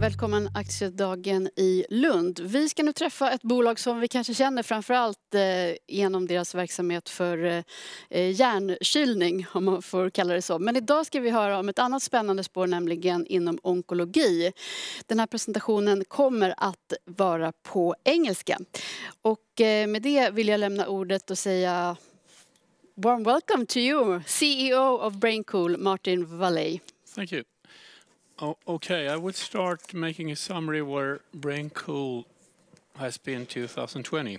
Välkommen Aktiedagen i Lund. Vi ska nu träffa ett bolag som vi kanske känner framförallt genom deras verksamhet för hjärnkylning, om man får kalla det så. Men idag ska vi höra om ett annat spännande spår, nämligen inom onkologi. Den här presentationen kommer att vara på engelska. Och med det vill jag lämna ordet och säga warm welcome to you, CEO of BrainCool, Martin Waleij. Thank you. Okay, I would start making a summary where BrainCool has been 2020.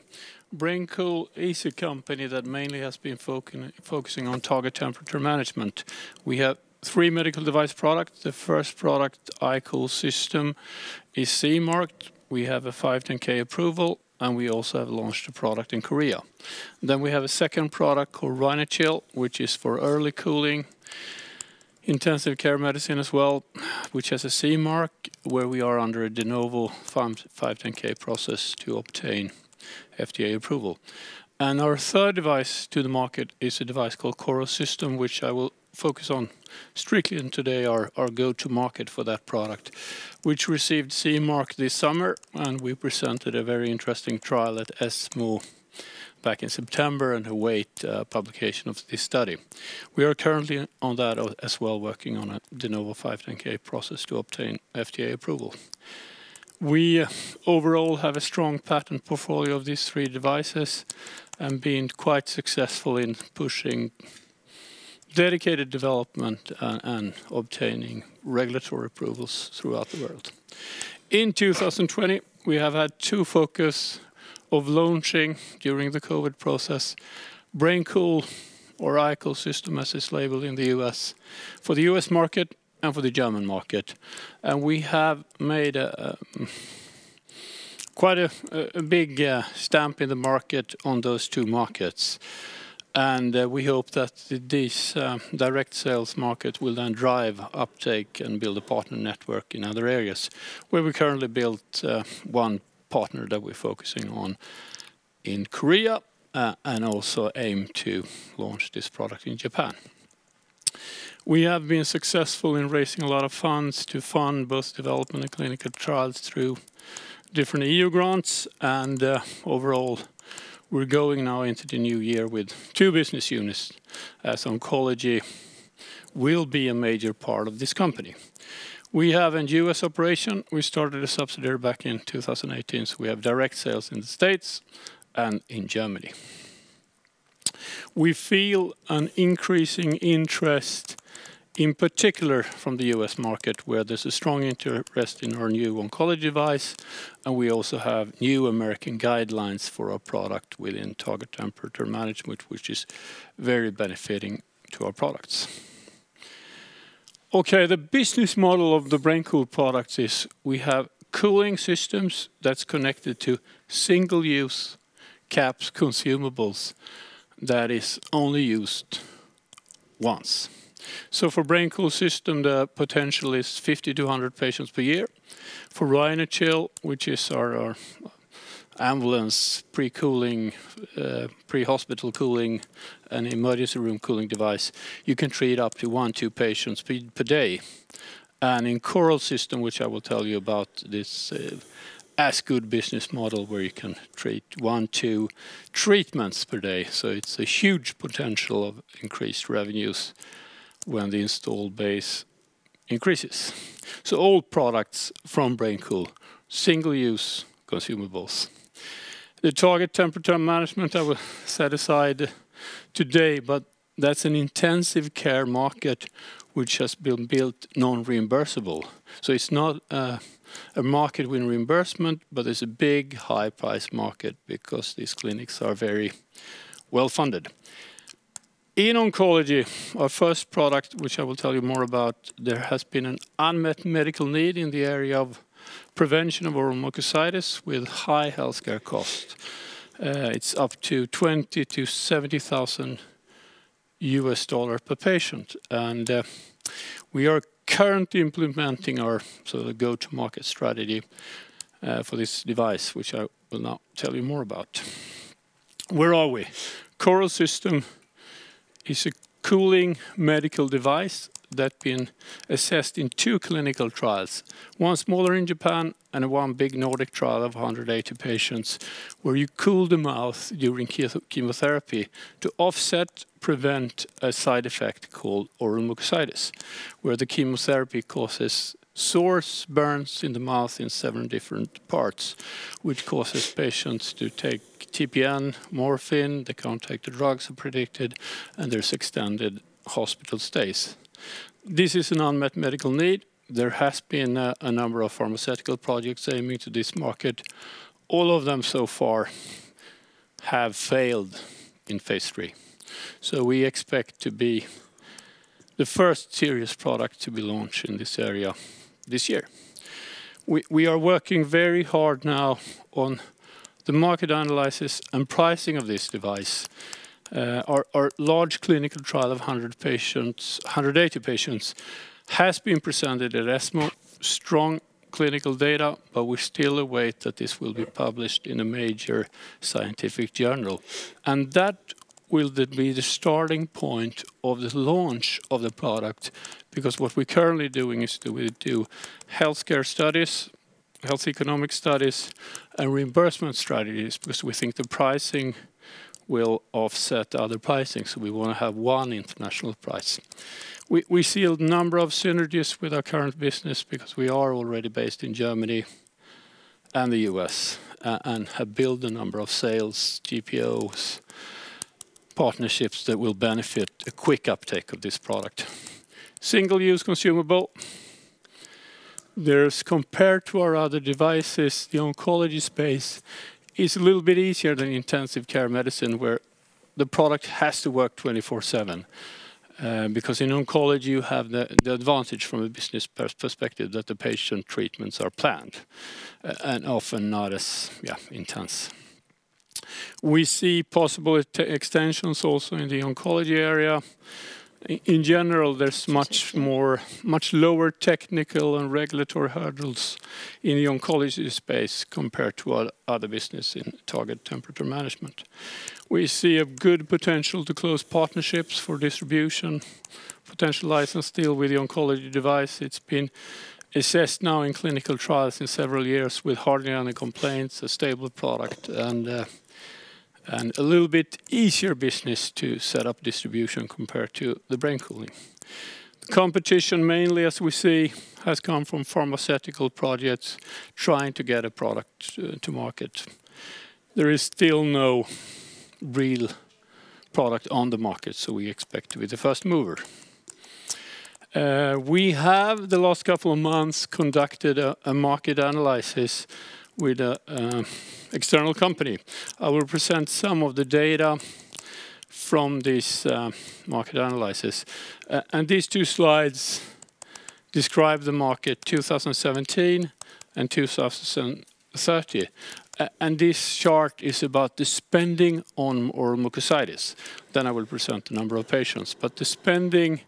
BrainCool is a company that mainly has been focusing on target temperature management. We have 3 medical device products. The first product, iCool system, is CE-marked. We have a 510K approval, and we also have launched a product in Korea. Then we have a second product called RhinoChill, which is for early cooling, intensive care medicine as well, which has a CE mark, where we are under a de novo 510K process to obtain FDA approval. And our third device to the market is a device called Coro System, which I will focus on strictly in today, our go-to-market for that product, which received CE mark this summer, and we presented a very interesting trial at ESMO back in September and await publication of this study. We are currently on that as well, working on a de novo 510K process to obtain FDA approval. We overall have a strong patent portfolio of these 3 devices and been quite successful in pushing dedicated development and obtaining regulatory approvals throughout the world. In 2020, we have had 2 focus of launching during the COVID process, BrainCool or iCool system as it's labeled in the US, for the US market and for the German market. And we have made quite a big stamp in the market on those 2 markets. And we hope that these direct sales market will then drive uptake and build a partner network in other areas, where we currently built one partner that we're focusing on in Korea and also aim to launch this product in Japan. We have been successful in raising a lot of funds to fund both development and clinical trials through different EU grants, and overall we're going now into the new year with 2 business units, as oncology will be a major part of this company. We have a US operation. We started a subsidiary back in 2018, so we have direct sales in the States and in Germany. We feel an increasing interest, in particular from the US market, where there's a strong interest in our new oncology device, and we also have new American guidelines for our product within target temperature management, which is very benefiting to our products. Okay, the business model of the BrainCool products is we have cooling systems that's connected to single-use caps consumables that is only used once. So for BrainCool system, the potential is 50 to 100 patients per year. For RhinoChill, which is our ambulance pre-cooling, pre-hospital cooling and emergency room cooling device, you can treat up to 1-2 patients per day. And in Coro system, which I will tell you about, this as good business model where you can treat 1-2 treatments per day. So it's a huge potential of increased revenues when the installed base increases. So all products from BrainCool, single-use consumables. The target temperature management I will set aside today, but that's an intensive care market which has been built non-reimbursable. So it's not a market with reimbursement, but it's a big high-price market because these clinics are very well funded. In oncology, our first product, which I will tell you more about, there has been an unmet medical need in the area of prevention of oral mucositis with high healthcare cost. It's up to $20,000 to $70,000 per patient, and we are currently implementing our sort of go-to-market strategy for this device, which I will now tell you more about. Where are we? Coro system is a cooling medical device that been assessed in 2 clinical trials, one smaller in Japan and one big Nordic trial of 180 patients, where you cool the mouth during chemotherapy to offset, prevent a side effect called oral mucositis, where the chemotherapy causes sores, burns in the mouth in 7 different parts, which causes patients to take TPN, morphine, they can't take the drugs are predicted, and there's extended hospital stays. This is an unmet medical need. There has been a number of pharmaceutical projects aiming to this market. All of them so far have failed in phase 3. So we expect to be the first serious product to be launched in this area this year. We are working very hard now on the market analysis and pricing of this device. Our large clinical trial of 180 patients has been presented at ESMO. Strong clinical data, but we still await that this will be published in a major scientific journal. And that will be the starting point of the launch of the product, because what we're currently doing is we do healthcare studies, health economic studies, and reimbursement strategies, because we think the pricing will offset other pricing, so we want to have one international price. We see a number of synergies with our current business, because we are already based in Germany and the US, and have built a number of sales, GPOs, partnerships that will benefit a quick uptake of this product. Single-use consumable. There's, compared to our other devices, the oncology space is a little bit easier than intensive care medicine, where the product has to work 24/7. Because in oncology you have the advantage from a business perspective that the patient treatments are planned and often not as intense. We see possible extensions also in the oncology area. In general, there's much lower technical and regulatory hurdles in the oncology space compared to other business in target temperature management. We see a good potential to close partnerships for distribution, potential license deal with the oncology device. It's been assessed now in clinical trials in several years with hardly any complaints, a stable product, and a little bit easier business to set up distribution compared to the BrainCooling. The competition mainly, as we see, has come from pharmaceutical projects trying to get a product to market. There is still no real product on the market, so we expect to be the first mover. We have, the last couple of months, conducted a market analysis with an external company. I will present some of the data from this market analysis. And these 2 slides describe the market 2017 and 2030. And this chart is about the spending on oral mucositis. Then I will present the number of patients. But the spending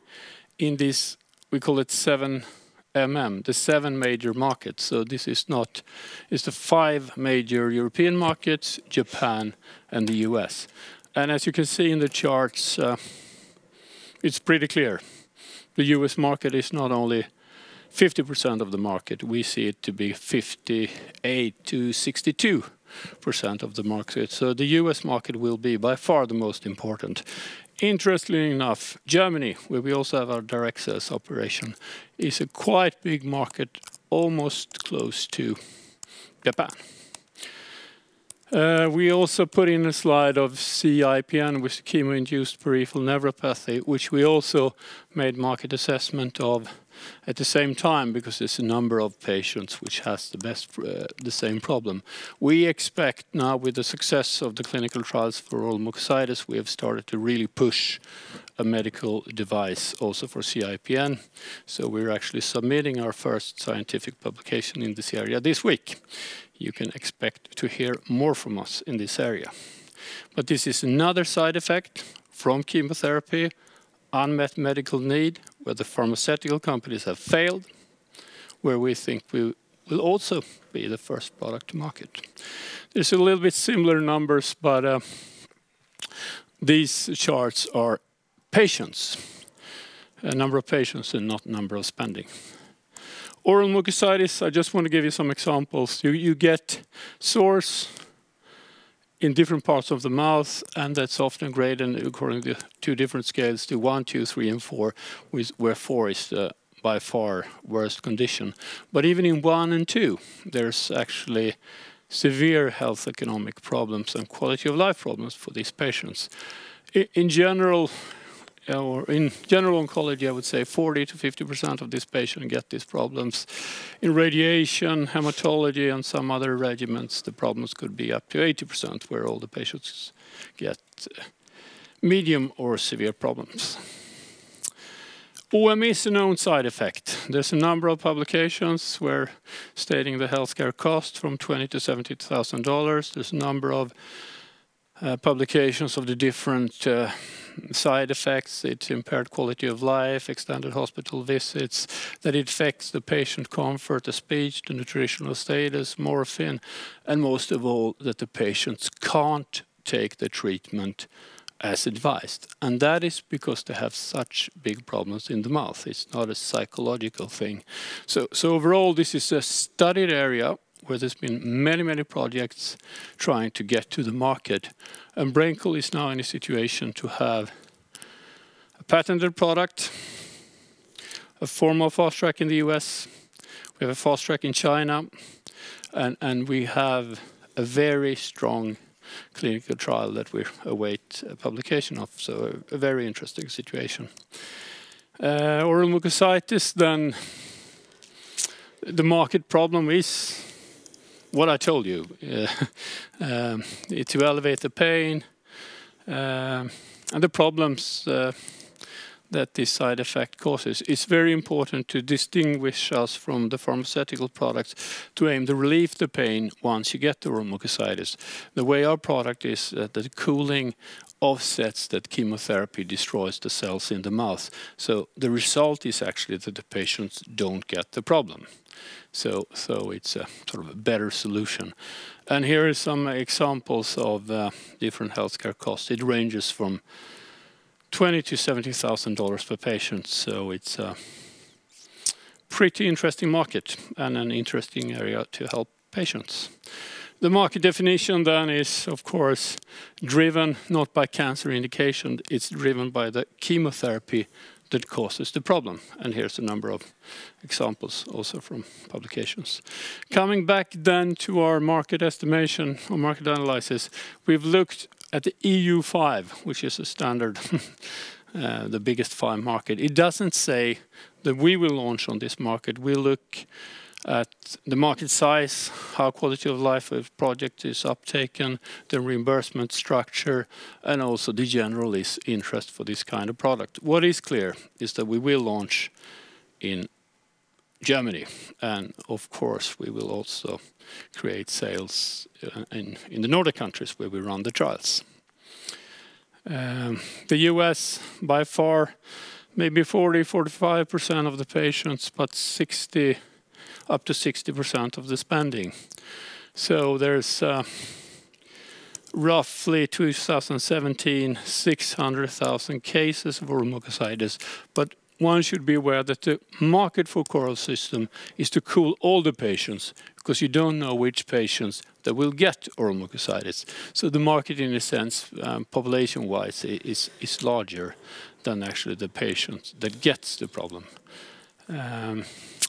in this, we call it 7MM, the 7 major markets. So this is not, it's the 5 major European markets, Japan and the US. And as you can see in the charts, it's pretty clear. The US market is not only 50% of the market, we see it to be 58 to 62% of the market. So the US market will be by far the most important. Interestingly enough, Germany, where we also have our direct sales operation, is a quite big market, almost close to Japan. We also put in a slide of CIPN, which is chemo-induced peripheral neuropathy, which we also made market assessment of at the same time, because there's a number of patients which has the same problem. We expect now, with the success of the clinical trials for oral mucositis, we have started to really push a medical device also for CIPN. So we're actually submitting our first scientific publication in this area this week. You can expect to hear more from us in this area. But this is another side effect from chemotherapy, unmet medical need, where the pharmaceutical companies have failed, where we think we will also be the first product to market. There's a little bit similar numbers, but these charts are patients. number of patients and not number of spending. Oral mucositis, I just want to give you some examples. You get sores in different parts of the mouth, and that's often graded according to 2 different scales, to 1, 2, 3, and 4, where 4 is the by far worst condition. But even in 1 and 2, there's actually severe health economic problems and quality of life problems for these patients. In general oncology, I would say 40 to 50% of these patients get these problems. In radiation, hematology, and some other regimens, the problems could be up to 80%, where all the patients get medium or severe problems. OM is a known side effect. There's a number of publications where stating the healthcare cost from $20,000 to $70,000. There's a number of publications of the different side effects. It's impaired quality of life, extended hospital visits, that it affects the patient comfort, the speech, the nutritional status, morphine, and most of all, that the patients can't take the treatment as advised. And that is because they have such big problems in the mouth. It's not a psychological thing. So overall, this is a studied area where there's been many projects trying to get to the market. And BrainCool is now in a situation to have a patented product, a formal fast track in the US, we have a fast track in China, and we have a very strong clinical trial that we await publication of. So a very interesting situation. Oral mucositis, then the market problem is what I told you, to elevate the pain and the problems that this side effect causes. It's very important to distinguish us from the pharmaceutical products to aim to relieve the pain once you get the oral mucositis. The way our product is that the cooling offsets that chemotherapy destroys the cells in the mouth. So the result is actually that the patients don't get the problem. So it's a sort of a better solution. And here are some examples of different healthcare costs. It ranges from $20,000 to $70,000 per patient. So it's a pretty interesting market and an interesting area to help patients. The market definition then is, of course, driven not by cancer indication, it's driven by the chemotherapy that causes the problem. And here's a number of examples also from publications. Coming back then to our market estimation or market analysis, we've looked at the EU5, which is a standard, the biggest 5 market. It doesn't say that we will launch on this market. We look at the market size, how quality of life of project is uptaken, the reimbursement structure, and also the general interest for this kind of product. What is clear is that we will launch in Germany, and of course we will also create sales in the Nordic countries where we run the trials. The US, by far, maybe 40–45% of the patients, but up to 60% of the spending. So there's roughly 2017, 600,000 cases of oral mucositis, but one should be aware that the market for coral system is to cool all the patients, because you don't know which patients that will get oral mucositis. So the market, in a sense, population-wise, is larger than actually the patient that gets the problem.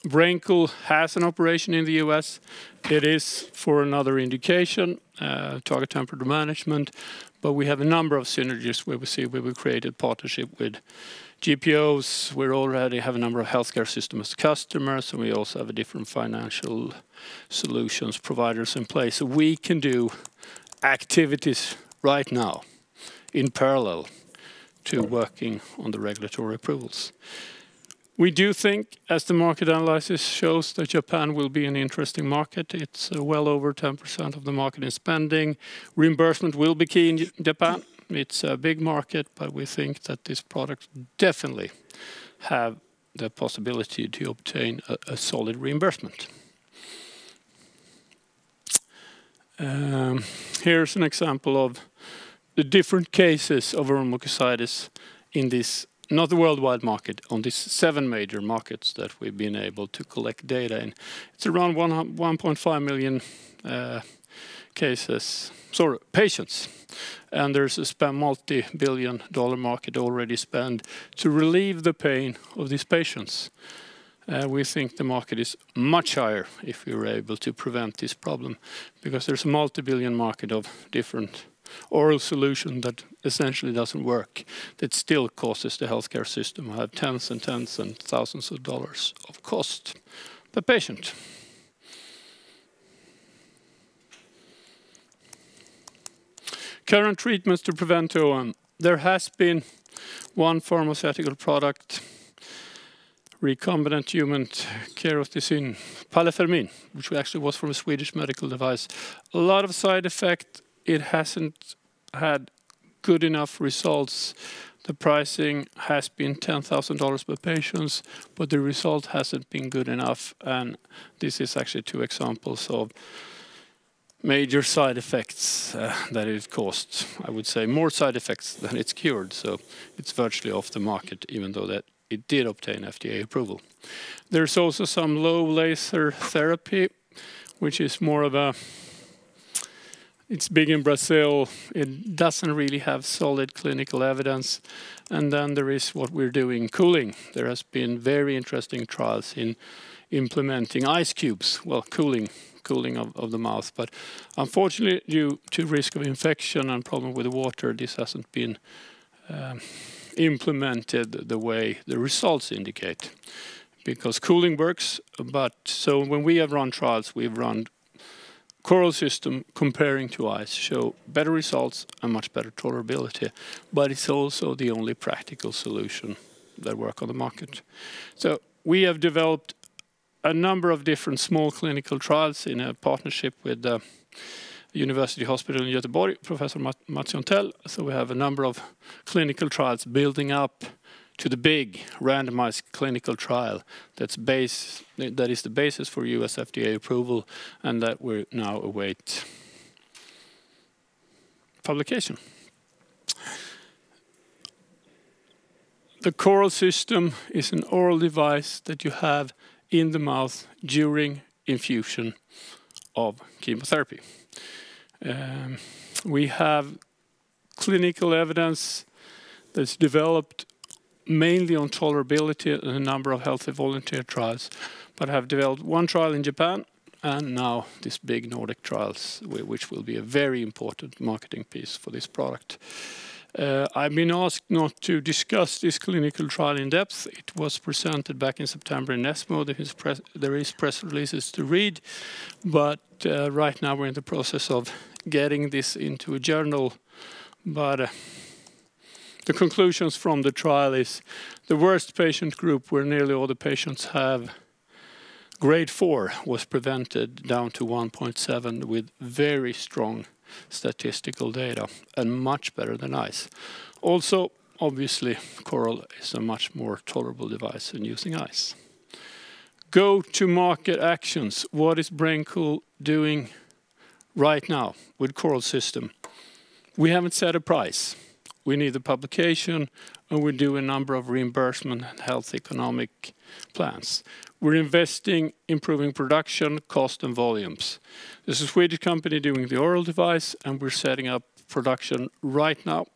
BrainCool has an operation in the US. It is for another indication, target temperature management, but we have a number of synergies where we created partnership with GPOs. We already have a number of healthcare systems customers, and we also have a different financial solutions providers in place. So we can do activities right now in parallel to working on the regulatory approvals. We do think, as the market analysis shows, that Japan will be an interesting market. It's well over 10% of the market in spending. Reimbursement will be key in Japan. It's a big market, but we think that this product definitely have the possibility to obtain a solid reimbursement. Here's an example of the different cases of oral mucositis in this not the worldwide market, on these 7 major markets that we've been able to collect data in. It's around 1.5 million patients. And there's a multi-billion-dollar market already spent to relieve the pain of these patients. We think the market is much higher if we were able to prevent this problem, because there's a multi-billion market of different oral solution that essentially doesn't work, that still causes the healthcare system to have tens and thousands of dollars of cost per patient. Current treatments to prevent OM. There has been one pharmaceutical product, recombinant human kerosene, palifermin, which actually was from a Swedish medical device. A lot of side effect. It hasn't had good enough results. The pricing has been $10,000 per patient, but the result hasn't been good enough. And this is actually 2 examples of major side effects that it caused. I would say more side effects than it's cured. So it's virtually off the market, even though that it did obtain FDA approval. There's also some low laser therapy, which is more of a, it's big in Brazil. It doesn't really have solid clinical evidence. And then there is what we're doing, cooling. There has been very interesting trials in implementing ice cubes, well, cooling of the mouth. But unfortunately, due to risk of infection and problem with the water, this hasn't been implemented the way the results indicate. Because cooling works, but so when we have run trials, we've run coral system comparing to ice, show better results and much better tolerability. But it's also the only practical solution that works on the market. So we have developed a number of different small clinical trials in a partnership with the University Hospital in Göteborg, Professor Mats Jontell. So we have a number of clinical trials building up to the big randomized clinical trial that is the basis for US FDA approval, and that we now await publication. The coral system is an oral device that you have in the mouth during infusion of chemotherapy. We have clinical evidence that's developed mainly on tolerability and a number of healthy volunteer trials, but have developed one trial in Japan and now this big Nordic trials, which will be a very important marketing piece for this product. I've been asked not to discuss this clinical trial in depth. It was presented back in September in ESMO. There is press releases to read, but right now we're in the process of getting this into a journal. But the conclusions from the trial is the worst patient group, where nearly all the patients have grade 4, was prevented down to 1.7 with very strong statistical data and much better than ice. Also, obviously, coral is a much more tolerable device than using ice. Go-to-market actions. What is BrainCool doing right now with coral system? We haven't set a price. We need the publication, and we do a number of reimbursement and health economic plans. We're investing, improving production, cost and volumes. There's a Swedish company doing the oral device, and we're setting up production right now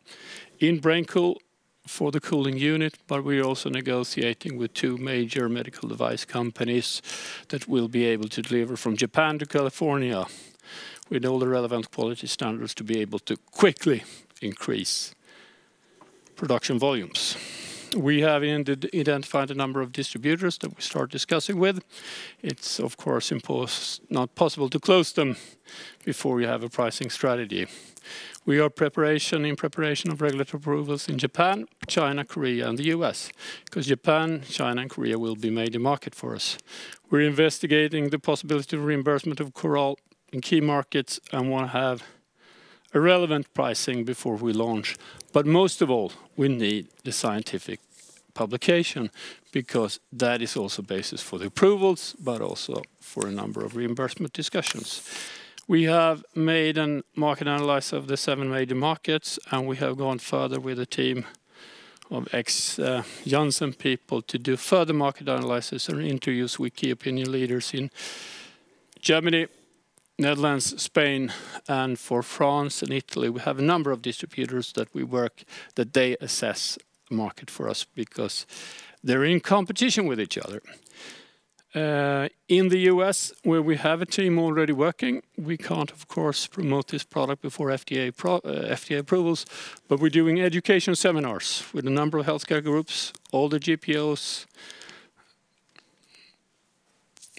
in BrainCool for the cooling unit, but we're also negotiating with 2 major medical device companies that will be able to deliver from Japan to California with all the relevant quality standards to be able to quickly increase production volumes. We have identified a number of distributors that we start discussing with. It's of course not possible to close them before you have a pricing strategy. We are in preparation of regulatory approvals in Japan, China, Korea and the US, because Japan, China and Korea will be major market for us. We're investigating the possibility of reimbursement of coral in key markets and want to have a relevant pricing before we launch. But most of all, we need the scientific publication, because that is also basis for the approvals, but also for a number of reimbursement discussions. We have made a market analysis of the 7 major markets, and we have gone further with a team Janssen people to do further market analysis and interviews with key opinion leaders in Germany, Netherlands, Spain, and for France and Italy. We have a number of distributors that we work, that they assess the market for us because they're in competition with each other. In the US, where we have a team already working, we can't, of course, promote this product before FDA approvals, but we're doing education seminars with a number of healthcare groups, all the GPOs,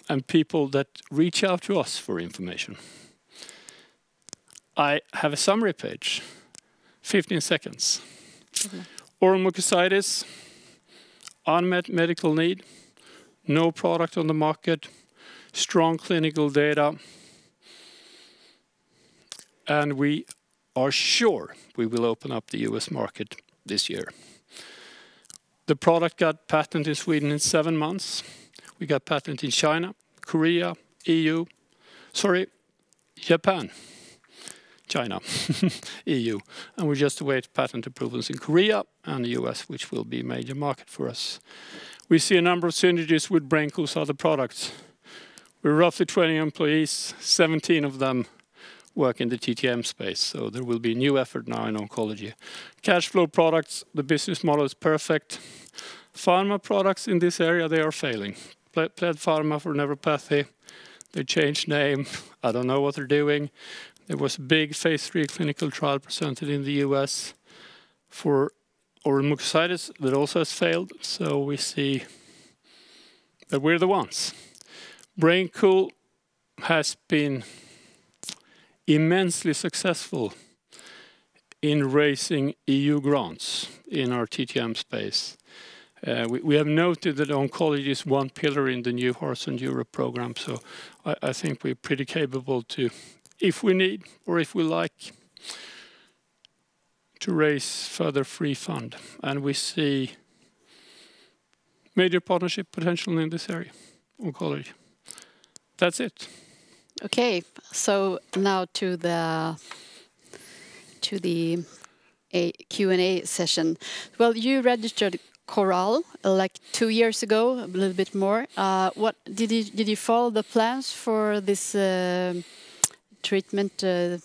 and people that reach out to us for information. I have a summary page, 15 seconds. Oral mucositis, unmet medical need, no product on the market, strong clinical data, and we are sure we will open up the US market this year. The product got patent in Sweden in 7 months. We got patent in China, Korea, Japan, China, EU, and we just await patent approvals in Korea and the US, which will be a major market for us. We see a number of synergies with BrainCool's other products. We're roughly 20 employees, 17 of them work in the TTM space, so there will be a new effort now in oncology. Cash flow products, the business model is perfect. Pharma products in this area, they are failing. Pled Pharma for neuropathy, they changed name, I don't know what they're doing. There was a big phase 3 clinical trial presented in the US for oral mucositis that also has failed, so we see that we're the ones. BrainCool has been immensely successful in raising EU grants in our TTM space. We have noted that oncology is one pillar in the new Horizon Europe program, so I think we're pretty capable to, if we need or if we like, to raise further free fund. And we see major partnership potential in this area, oncology. That's it. Okay, so now to the Q&A session. Well, you registered Coral like 2 years ago, a little bit more. What did you follow the plans for this treatment? It's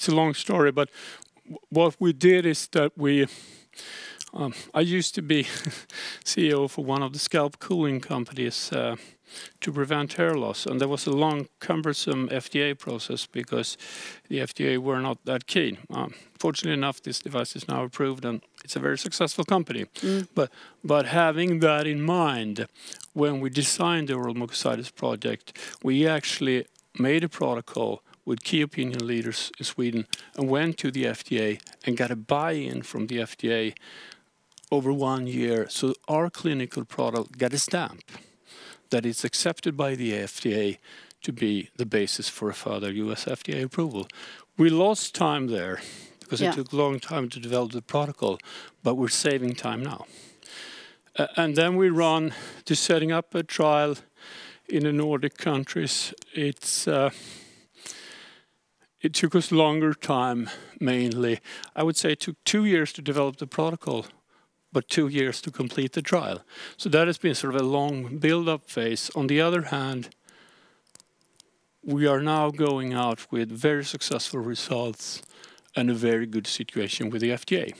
a long story, but what we did is that I used to be CEO for one of the scalp cooling companies to prevent hair loss, and there was a long, cumbersome FDA process because the FDA were not that keen. Fortunately enough, this device is now approved, and it's a very successful company. But having that in mind, when we designed the oral mucositis project, we actually made a protocol with key opinion leaders in Sweden and went to the FDA and got a buy-in from the FDA over 1 year. So our clinical product got a stamp that it's accepted by the FDA to be the basis for a further US FDA approval. We lost time there because it took a long time to develop the protocol, but we're saving time now. And then we run to setting up a trial in the Nordic countries. It took us longer time, mainly. I would say it took 2 years to develop the protocol, but 2 years to complete the trial. So that has been sort of a long build-up phase. On the other hand, we are now going out with very successful results and a very good situation with the FDA.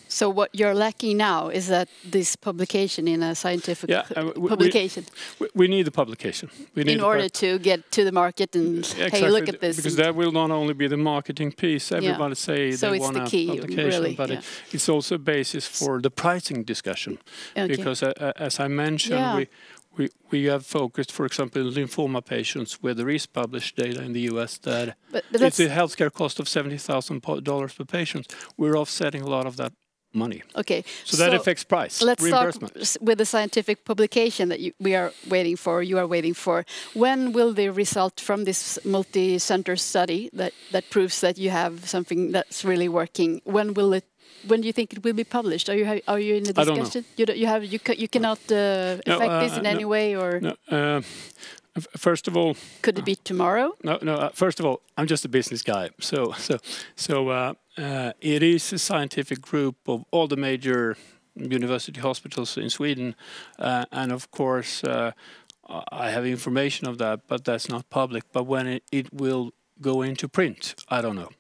So what you're lacking now is that this publication in a scientific publication. We need the publication. In order to get to the market and hey, look at this. Because that will not only be the marketing piece. Everybody say they want a publication, really, but it's also a basis for the pricing discussion. Because as I mentioned, we have focused, for example, lymphoma patients where there is published data in the US that it's a healthcare cost of $70,000 per patient. We're offsetting a lot of that money. Okay. So that affects price, reimbursement. Let's start with the scientific publication that you are waiting for. When will the result from this multi-center study that proves that you have something that's really working, when do you think it will be published? Are you in the discussion? I don't know. You cannot affect this in any way, or First of all, Could it be tomorrow? no. First of all, I'm just a business guy. So it is a scientific group of all the major university hospitals in Sweden, and of course, I have information of that, but that's not public. But when it will go into print, I don't know.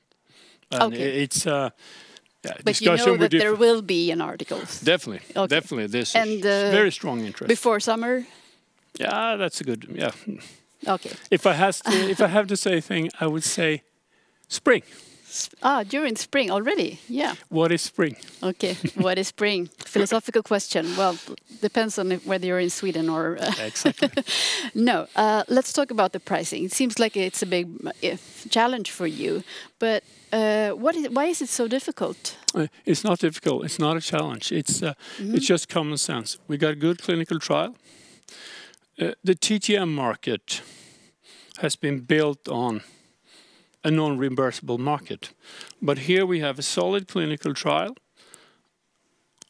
And Okay. it's But you know that there will be an article. definitely, Okay. definitely. There's And, very strong interest. Before summer? Yeah, that's a good. Yeah. Okay. If I have to say a thing, I would say spring. During spring already? Yeah. What is spring? Okay. What is spring? Philosophical question. Well, depends on whether you're in Sweden or... Exactly. No. Let's talk about the pricing. It seems like it's a big challenge for you. But why is it so difficult? It's not difficult. It's not a challenge. It's just common sense. We got a good clinical trial. The TTM market has been built on a non-reimbursable market. But here we have a solid clinical trial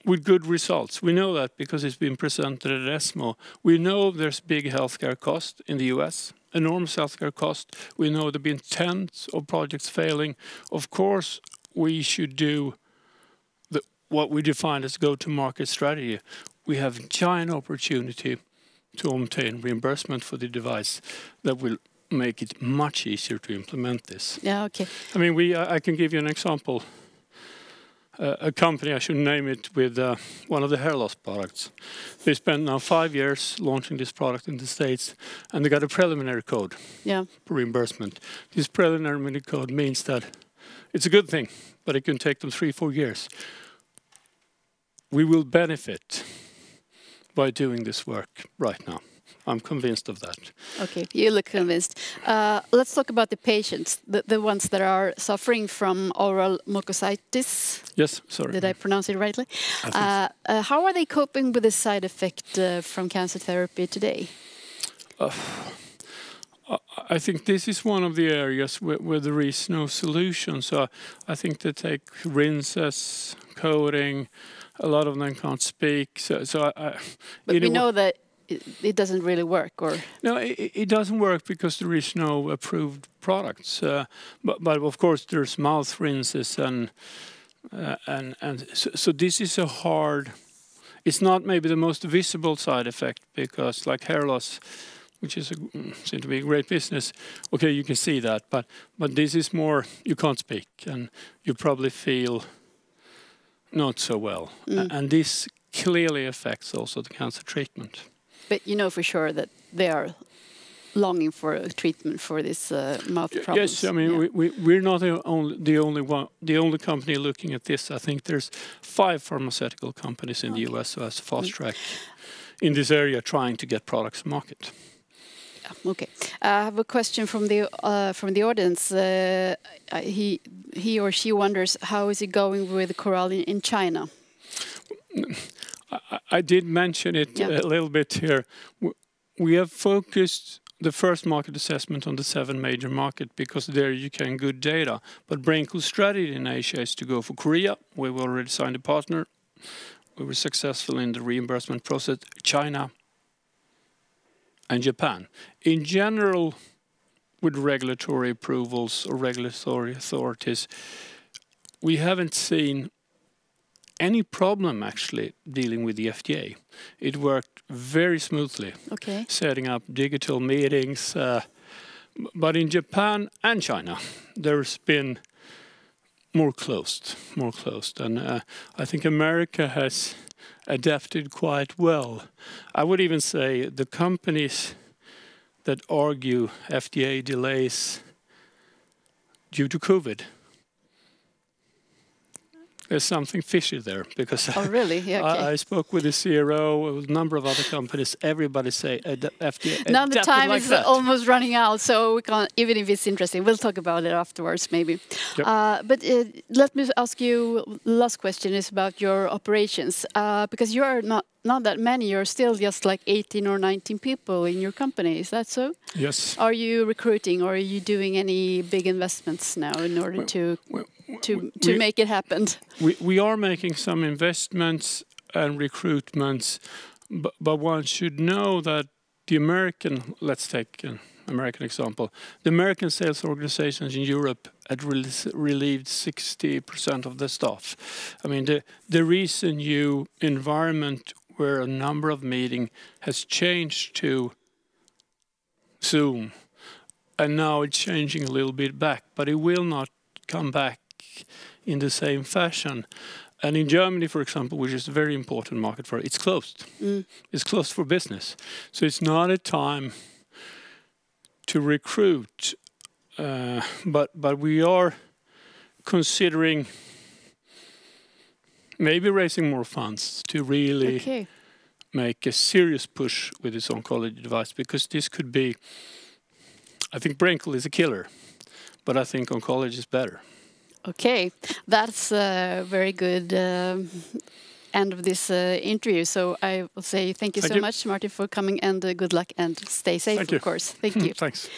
with good results. We know that because it's been presented at ESMO. We know there's big healthcare cost in the US, enormous healthcare cost. We know there have been tens of projects failing. Of course, we should do what we define as go-to-market strategy. We have a giant opportunity to obtain reimbursement for the device that will make it much easier to implement this. Yeah, okay. I mean, I can give you an example. A company, I should name it, with one of the hair loss products. They spent now 5 years launching this product in the States, and they got a preliminary code for reimbursement. This preliminary code means that it's a good thing, but it can take them 3-4 years. We will benefit by doing this work right now. I'm convinced of that. Okay, you look convinced. Let's talk about the patients, the ones that are suffering from oral mucositis. Yes, sorry. Did I pronounce it rightly? I think so. How are they coping with the side effect from cancer therapy today? I think this is one of the areas where there is no solution. So I think they take rinses, coating. A lot of them can't speak. But we know that it doesn't really work, or no, it doesn't work because there is no approved products. But of course there's mouth rinses and so this is a hard. It's not maybe the most visible side effect because like hair loss, which is seems to be a great business. Okay, you can see that, but this is more you can't speak and you probably feel not so well, and this clearly affects also the cancer treatment. But you know for sure that they are longing for a treatment for this mouth problems. Yes, I mean we're not the only company looking at this. I think there's 5 pharmaceutical companies in the US who has fast track in this area trying to get products to market. Okay, I have a question from the audience. He or she wonders how is it going with coral in China. I did mention it a little bit here. We have focused the first market assessment on the 7 major markets because there you can good data. But BrainCool strategy in Asia is to go for Korea. We've already signed a partner. We were successful in the reimbursement process. China and Japan. In general, with regulatory approvals or regulatory authorities, we haven't seen any problem actually dealing with the FDA. It worked very smoothly. Okay. Setting up digital meetings. But in Japan and China, there's been more closed. And I think America has adapted quite well. I would even say the companies that argue FDA delays due to COVID, there's something fishy there because really? Yeah, okay. I spoke with the CRO, a number of other companies. Everybody say FDA. Now the time is almost running out, so we can't. Even if it's interesting, we'll talk about it afterwards, maybe. Yep. But let me ask you. Last question is about your operations, because you are not that many. You're still just like 18 or 19 people in your company. Is that so? Yes. Are you recruiting, or are you doing any big investments now in order to make it happen? We are making some investments and recruitments, but one should know that let's take an American example. The American sales organizations in Europe had relieved 60% of the staff. I mean, the reason environment where a number of meeting has changed to Zoom, and now it's changing a little bit back, but it will not come back in the same fashion. And in Germany, for example, which is a very important market for it, it's closed. It's closed for business. So it's not a time to recruit, but we are considering maybe raising more funds to really make a serious push with this oncology device, because this could be, I think BrainCool is a killer, but I think oncology is better. Okay, that's a very good end of this interview. So I will say thank you so much, Martin, for coming, and good luck and stay safe, of course. Thank you. Thanks.